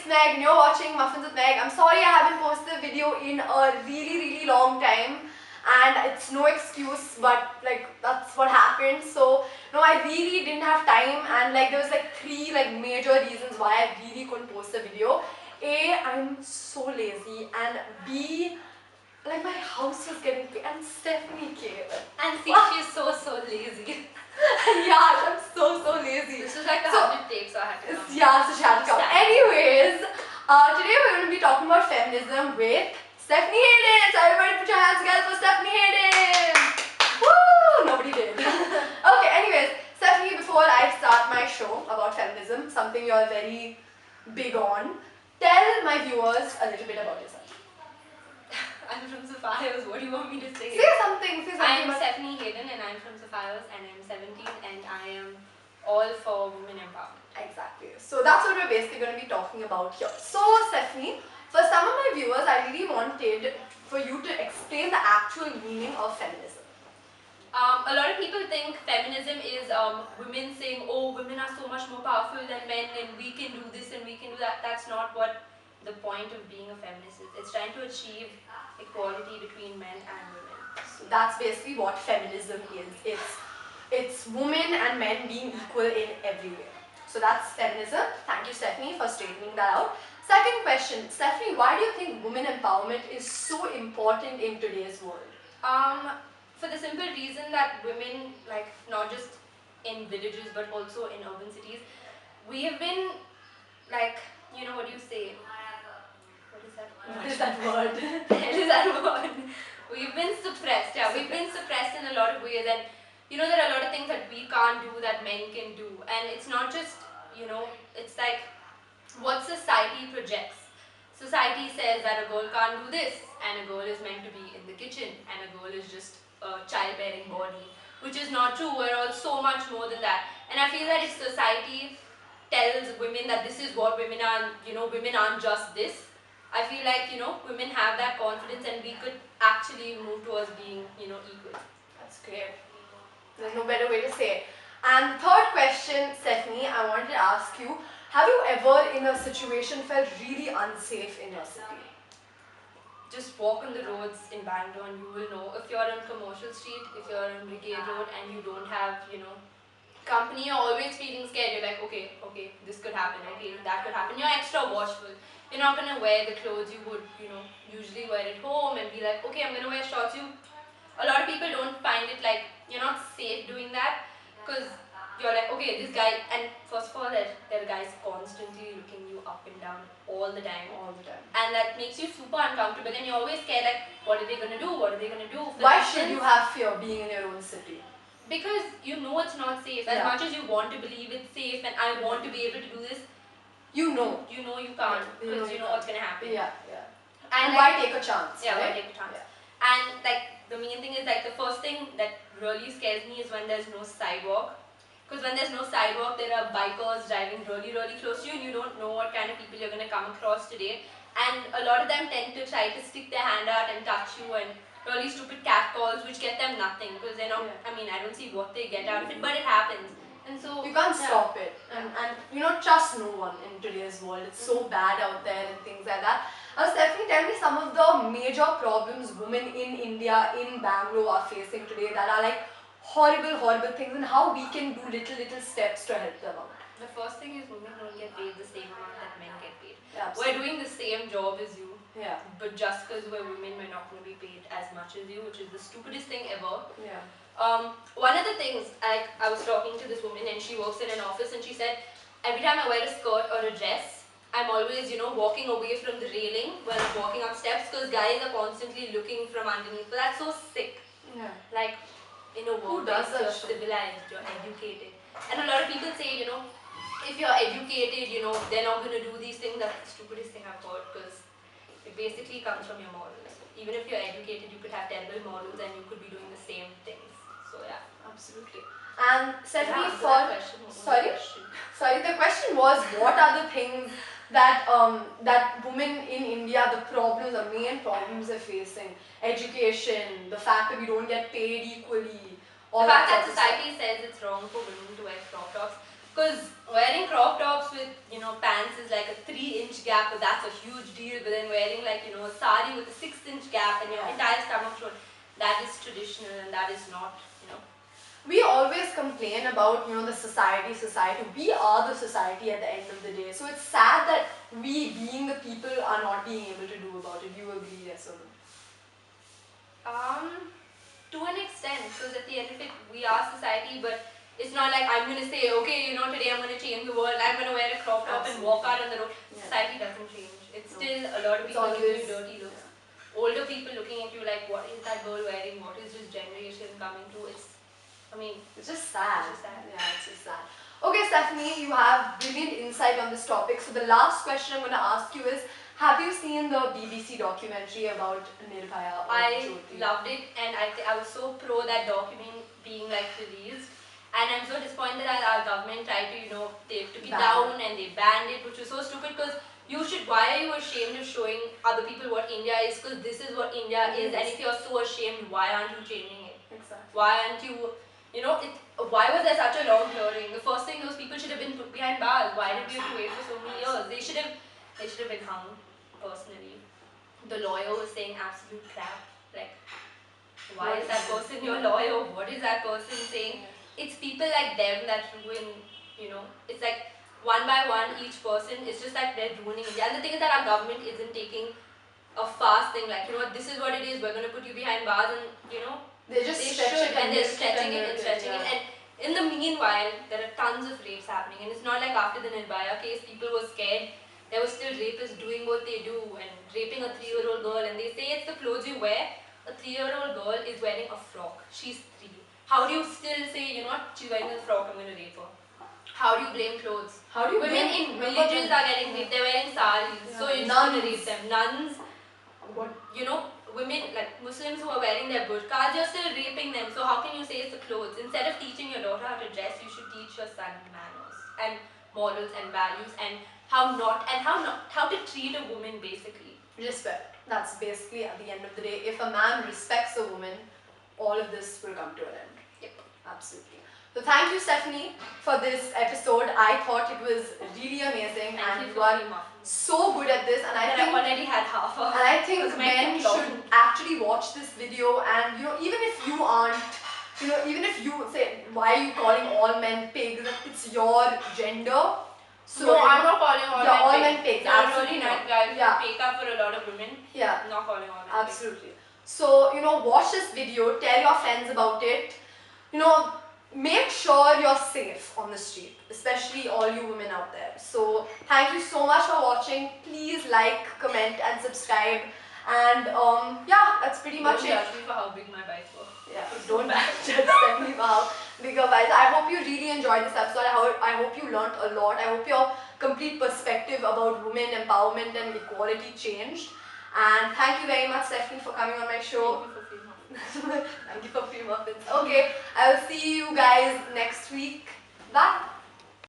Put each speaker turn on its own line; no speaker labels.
Meg and you're watching Muffins with Meg. I'm sorry I haven't posted a video in a really long time, and it's no excuse, but like that's what happened. So no, I really didn't have time, and like there was like three like major reasons why I really couldn't post a video. A, I'm so lazy, and B, like my house was getting clean, and Stephanie came.
And see, she's so lazy.
Yeah, I'm so lazy.
This was like the 100 takes, so I had to come.
Yeah, so she had to come. Anyways, today we're going to be talking about feminism with Stephanie Hayden. So everybody put your hands together for Stephanie Hayden. Woo! Nobody did. Okay, anyways, Stephanie, before I start my show about feminism, something you're very big on, tell my viewers a little bit about yourself.
I'm from Sapphires, what do you want me to say?
Say something.
I'm Stephanie Hayden and I'm from Sapphires and I'm 17 and I am all for women empowerment.
Exactly. So that's what we're basically going to be talking about here. So Stephanie, for some of my viewers, I really wanted for you to explain the actual meaning of feminism.
A lot of people think feminism is women saying, oh, women are so much more powerful than men and we can do this and we can do that. That's not what the point of being a feminist is. It's trying to achieve equality between men and women.
So that's basically what feminism is. It's women and men being equal in every way. So that's feminism. Thank you, Stephanie, for straightening that out. Second question, Stephanie, why do you think women empowerment is so important in today's world?
For the simple reason that women, like not just in villages but also in urban cities, we have been like, you know, what do you say? What is that word? What is that word? We've been suppressed, yeah. We've been suppressed in a lot of ways, and you know there are a lot of things that we can't do that men can do, and it's not just, you know, it's like what society projects. Society says that a girl can't do this, and a girl is meant to be in the kitchen, and a girl is just a childbearing body, which is not true. We're all so much more than that, and I feel that if society tells women that this is what women are, you know, women aren't just this, I feel like, you know, women have that confidence and we could actually move towards being, you know, equal.
That's great. There's no better way to say it. And the third question, Stephanie, I wanted to ask you, have you ever in a situation felt really unsafe in your city?
Just walk on the roads in Bangalore and you will know. If you're on Commercial Street, if you're on Brigade Road and you don't have, you know, company, you're always feeling scared. You're like, okay, this could happen, okay, that could happen. You're extra watchful. You're not going to wear the clothes you would, you know, usually wear at home and be like, okay, I'm going to wear shorts. A lot of people don't find it like, you're not safe doing that because you're like, okay, this guy, and first of all, there are guys constantly looking you up and down all the time. And that makes you super uncomfortable and you're always scared like, what are they going to do? What are they going to do?
Why should you have fear being in your own city?
Because you know it's not safe. As much as you want to believe it's safe and I want to be able to do this, you know you can't because you know what's going to happen.
Yeah. And like, why take a chance?
Yeah,
right?
why take a chance? Yeah. And like the main thing is like the first thing that really scares me is when there's no sidewalk. Because when there's no sidewalk, there are bikers driving really close to you and you don't know what kind of people you're going to come across today. And a lot of them tend to try to stick their hand out and touch you and really stupid catcalls which get them nothing because they're not, I mean, I don't see what they get out of it, but it happens. And so
you can't stop it, and you know, trust no one in today's world. It's so bad out there and things like that. Stephanie, tell me some of the major problems women in India, in Bangalore are facing today that are like horrible things, and how we can do little steps to help them out.
The first thing is women don't get paid the same amount that men get paid.
Yeah,
we're doing the same job as you,
but
just because we're women, we're not going to be paid as much as you, which is the stupidest thing ever. One of the things, I was talking to this woman and she works in an office and she said, every time I wear a skirt or a dress, I'm always, you know, walking away from the railing when I'm walking up steps because guys are constantly looking from underneath. But that's so sick. Like, in a world where you're civilized, you're educated. And a lot of people say, you know, if you're educated, you know, they're not going to do these things. That's the stupidest thing I've heard because it basically comes from your morals. Even if you're educated, you could have terrible morals and you could be doing the same things. So yeah,
absolutely. And Stephanie, sorry, the question was, what are the things that that women in India, the main problems they're facing? Education, the fact that we don't get paid equally.
The fact that society says it's wrong for women to wear crop tops, because wearing crop tops with, you know, pants is like a 3-inch gap gap, but that's a huge deal. But then wearing like, you know, a sari with a 6-inch gap and your entire stomach shown, that is traditional and that is not, you know.
We always complain about, the society. We are the society at the end of the day. So it's sad that we, being the people, are not being able to do about it. Do you agree, yes or no?
To an extent, because at the end of it, we are society, but it's not like I'm going to say, okay, you know, today I'm going to change the world, I'm going to wear a crop top and walk out on the road. Yeah. Society doesn't change. It's still a lot of people giving you dirty looks. Yeah. Older people looking at you like, what is that girl wearing? What is this generation coming to? It's
just sad.
It's just sad.
Yeah, it's just sad. Okay, Stephanie, you have brilliant insight on this topic. So the last question I'm going to ask you is, have you seen the BBC documentary about Nirbhaya?
I loved it, and I was so pro that document being like released. And I'm so disappointed that our government tried to, you know, they took it down and they banned it, which was so stupid because why are you ashamed of showing other people what India is? Because this is what India is, and if you're so ashamed, why aren't you changing it?
Exactly.
Why aren't you, why was there such a long hearing? The first thing, those people should have been put behind bars. Why did we have to wait for so many years? They should have been hung, personally. The lawyer was saying absolute crap. Like, why is that person your lawyer? What is that person saying? It's people like them that ruin, it's like one by one each person, it's just like they're ruining India. And the thing is that our government isn't taking a fast thing like, this is what it is, we're going to put you behind bars and,
they
they're stretching it and stretching it. And in the meanwhile, there are tons of rapes happening. And it's not like after the Nirbhaya case, people were scared. There were still rapists doing what they do and raping a 3-year-old girl. And they say it's the clothes you wear. A 3-year-old girl is wearing a frock. She's 3. How do you still say, she's wearing a frock, I'm going to rape her? How do you blame clothes? Women in villages are getting raped. They're wearing saris. Yeah. So you're just going to rape them. Nuns, women, like Muslims who are wearing their burqas, you're still raping them. So how can you say it's the clothes? Instead of teaching your daughter how to dress, you should teach your son manners and morals and values and how to treat a woman, basically.
Respect. That's basically at the end of the day. If a man respects a woman, all of this will come to an end.
Yep.
Absolutely. So thank you, Stephanie, for this episode. I thought it was really amazing.
Thank
you are so good at this, and I think
I've already had half of it.
And I think men should actually watch this video, and even if you aren't, even if you say, why are you calling all men pigs? It's your gender.
So no, I'm not calling all men pigs.
I'm
really nice guys. Yeah. Take up for a lot of women.
Yeah.
Not calling all men
Absolutely. Pigs. So, watch this video, tell your friends about it. Make sure you're safe on the street, especially all you women out there. So, thank you so much for watching. Please like, comment and subscribe. And yeah, that's pretty much it.
Don't judge me for how big my bikes were.
Yeah, don't judge me for how big your bikes. I hope you really enjoyed this episode. I hope you learned a lot. I hope your complete perspective about women empowerment and equality changed. And thank you very much, Stephanie, for coming on my show.
Thank you for free muffins.
Thank you for free muffins. Okay, I will see you guys next week. Bye.